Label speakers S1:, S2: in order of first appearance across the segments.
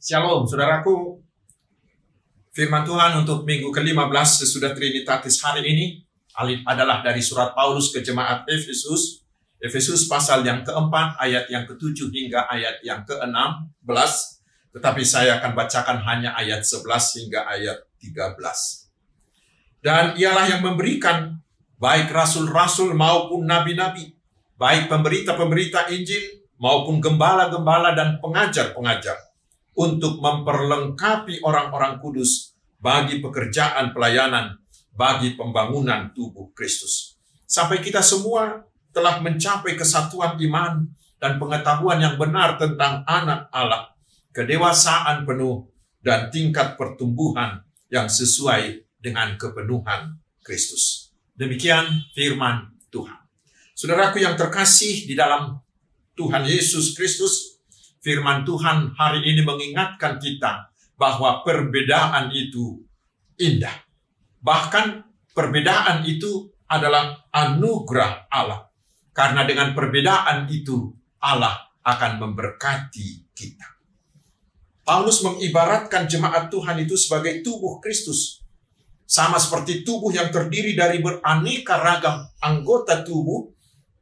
S1: Shalom, saudaraku. Firman Tuhan untuk minggu ke-15 sesudah Trinitatis hari ini adalah dari surat Paulus ke jemaat Efesus. Efesus pasal yang keempat, ayat yang ke-7 hingga ayat yang ke-16. Tetapi saya akan bacakan hanya ayat 11 hingga ayat 13. Dan ialah yang memberikan baik rasul-rasul maupun nabi-nabi, baik pemberita-pemberita Injil maupun gembala-gembala dan pengajar-pengajar, untuk memperlengkapi orang-orang kudus bagi pekerjaan pelayanan, bagi pembangunan tubuh Kristus. Sampai kita semua telah mencapai kesatuan iman dan pengetahuan yang benar tentang anak Allah, kedewasaan penuh dan tingkat pertumbuhan yang sesuai dengan kepenuhan Kristus. Demikian firman Tuhan. Saudaraku yang terkasih di dalam Tuhan Yesus Kristus, firman Tuhan hari ini mengingatkan kita bahwa perbedaan itu indah. Bahkan perbedaan itu adalah anugerah Allah. Karena dengan perbedaan itu Allah akan memberkati kita. Paulus mengibaratkan jemaat Tuhan itu sebagai tubuh Kristus. Sama seperti tubuh yang terdiri dari beraneka ragam anggota tubuh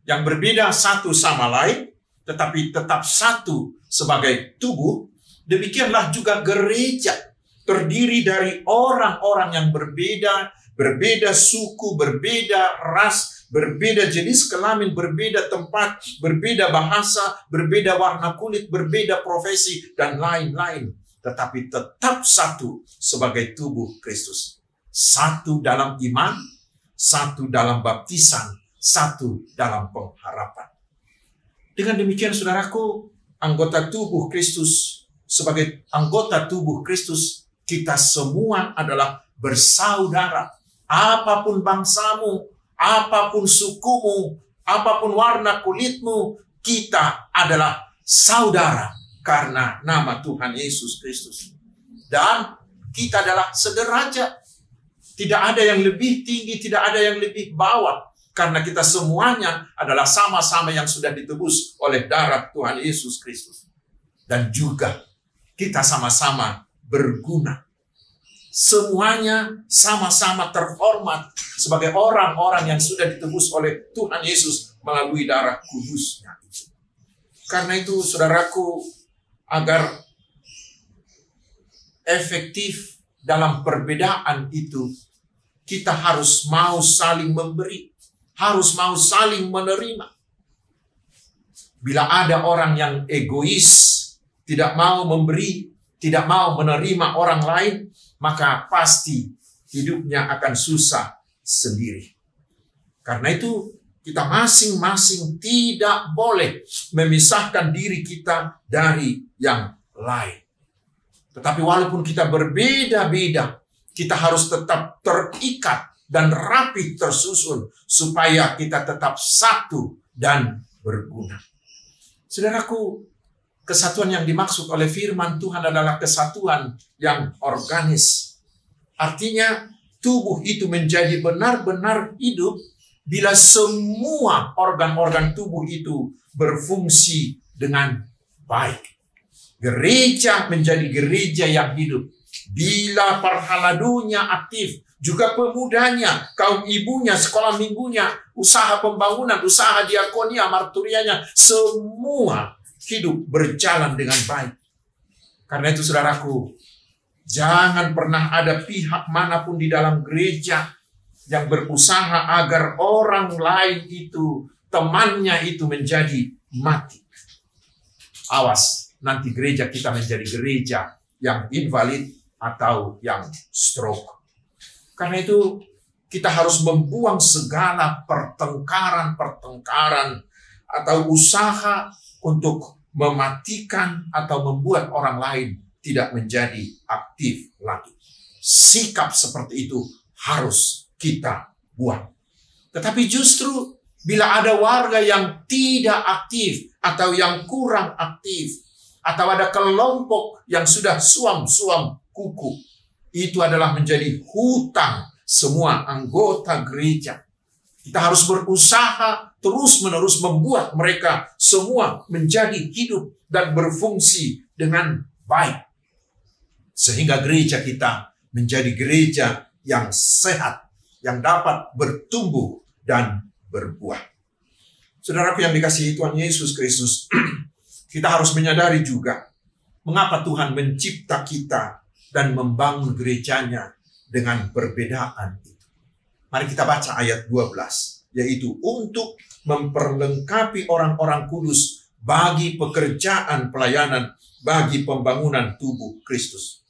S1: yang berbeda satu sama lain, tetapi tetap satu sebagai tubuh. Demikianlah juga gereja terdiri dari orang-orang yang berbeda suku, berbeda ras, berbeda jenis kelamin, berbeda tempat, berbeda bahasa, berbeda warna kulit, berbeda profesi, dan lain-lain. Tetapi tetap satu sebagai tubuh Kristus. Satu dalam iman, satu dalam baptisan, satu dalam pengharapan. Dengan demikian, saudaraku, anggota tubuh Kristus, sebagai anggota tubuh Kristus, kita semua adalah bersaudara. Apapun bangsamu, apapun sukumu, apapun warna kulitmu, kita adalah saudara karena nama Tuhan Yesus Kristus. Dan kita adalah sederajat. Tidak ada yang lebih tinggi, tidak ada yang lebih bawah. Karena kita semuanya adalah sama-sama yang sudah ditebus oleh darah Tuhan Yesus Kristus. Dan juga kita sama-sama berguna. Semuanya sama-sama terhormat sebagai orang-orang yang sudah ditebus oleh Tuhan Yesus melalui darah kudusnya. Karena itu, saudaraku, agar efektif dalam perbedaan itu, kita harus mau saling memberi. Harus mau saling menerima. Bila ada orang yang egois, tidak mau memberi, tidak mau menerima orang lain, maka pasti hidupnya akan susah sendiri. Karena itu, kita masing-masing tidak boleh memisahkan diri kita dari yang lain. Tetapi walaupun kita berbeda-beda, kita harus tetap terikat dan rapi tersusun supaya kita tetap satu dan berguna. Saudaraku, kesatuan yang dimaksud oleh firman Tuhan adalah kesatuan yang organis. Artinya tubuh itu menjadi benar-benar hidup bila semua organ-organ tubuh itu berfungsi dengan baik. Gereja menjadi gereja yang hidup bila parhaladunya aktif, juga pemudanya, kaum ibunya, sekolah minggunya, usaha pembangunan, usaha diakonia, marturianya, semua hidup berjalan dengan baik. Karena itu, saudaraku, jangan pernah ada pihak manapun di dalam gereja yang berusaha agar orang lain itu, temannya itu menjadi mati. Awas, nanti gereja kita menjadi gereja yang invalid atau yang stroke. Karena itu kita harus membuang segala pertengkaran atau usaha untuk mematikan atau membuat orang lain tidak menjadi aktif lagi. Sikap seperti itu harus kita buang. Tetapi justru bila ada warga yang tidak aktif atau yang kurang aktif, atau ada kelompok yang sudah suam-suam kuku, itu adalah menjadi hutang semua anggota gereja. Kita harus berusaha terus-menerus membuat mereka semua menjadi hidup dan berfungsi dengan baik. Sehingga gereja kita menjadi gereja yang sehat, yang dapat bertumbuh dan berbuah. Saudaraku yang dikasihi Tuhan Yesus Kristus, kita harus menyadari juga mengapa Tuhan mencipta kita dan membangun gerejanya dengan perbedaan itu. Mari kita baca ayat 12, yaitu untuk memperlengkapi orang-orang kudus bagi pekerjaan pelayanan, bagi pembangunan tubuh Kristus.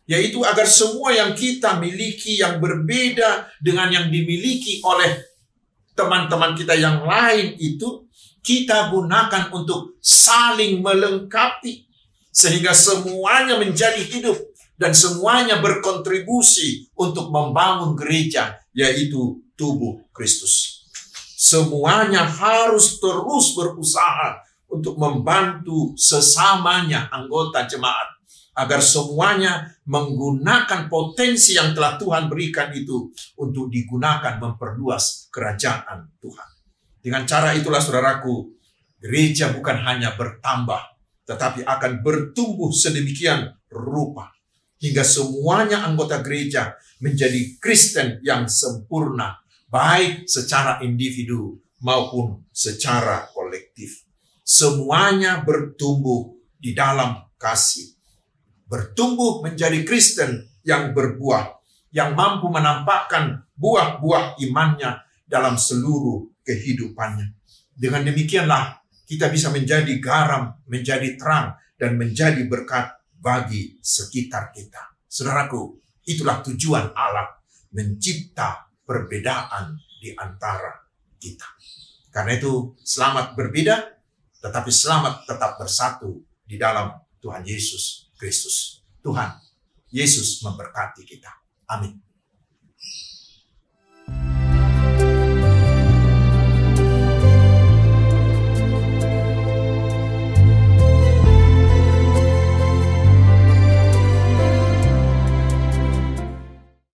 S1: Yaitu agar semua yang kita miliki yang berbeda dengan yang dimiliki oleh teman-teman kita yang lain itu, kita gunakan untuk saling melengkapi. Sehingga semuanya menjadi hidup dan semuanya berkontribusi untuk membangun gereja, yaitu tubuh Kristus. Semuanya harus terus berusaha untuk membantu sesamanya anggota jemaat, agar semuanya menggunakan potensi yang telah Tuhan berikan itu untuk digunakan memperluas kerajaan Tuhan. Dengan cara itulah saudaraku, gereja bukan hanya bertambah, tetapi akan bertumbuh sedemikian rupa hingga semuanya anggota gereja menjadi Kristen yang sempurna, baik secara individu maupun secara kolektif. Semuanya bertumbuh di dalam kasih, bertumbuh menjadi Kristen yang berbuah, yang mampu menampakkan buah-buah imannya dalam seluruh kehidupannya. Dengan demikianlah kita bisa menjadi garam, menjadi terang, dan menjadi berkat bagi sekitar kita. Saudaraku, itulah tujuan Allah mencipta perbedaan di antara kita. Karena itu, selamat berbeda, tetapi selamat tetap bersatu di dalam Tuhan Yesus Kristus. Tuhan Yesus memberkati kita. Amin.